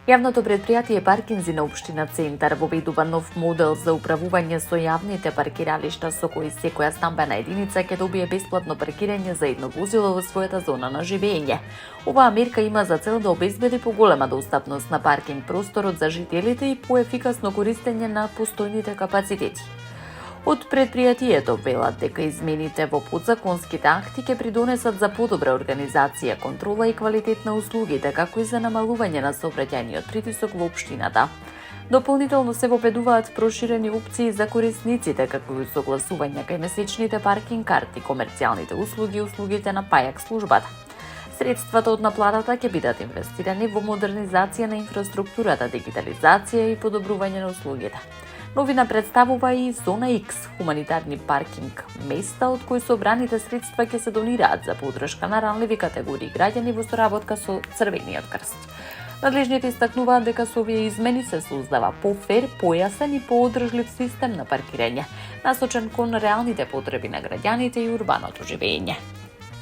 Јавното предпријатие Паркинзи на општина Центар воведува нов модел за управување со јавните паркиралишта со кои секоја стамбена единица ќе добие бесплатно паркирање за едно возило во својата зона на живење. Оваа мерка има за цел да обезбеди поголема достапност на паркинг просторот за жителите и поефикасно користење на постојните капацитети. Од предпријатието велат дека измените во подзаконските акти ќе придонесат за подобра организација, контрола и квалитет на услугите, како и за намалување на сообраќајниот притисок во општината. Дополнително се воведуваат проширени опции за корисниците, како и согласување кај месечните паркинг карти, комерцијалните услуги и услугите на пајак службата. Средствата од наплатата ќе бидат инвестирани во модернизација на инфраструктурата, дигитализација и подобрување на услугите. Новина представува и Зона X, хуманитарни паркинг места од кои собраните средства ќе се донираат за поддршка на ранливи категории граѓани во соработка со Црвениот крст. Надлежните истакнуваат дека со овие измени се создава пофер, појасен и поодржлив систем на паркирање, насочен кон реалните потреби на граѓаните и урбаното живење.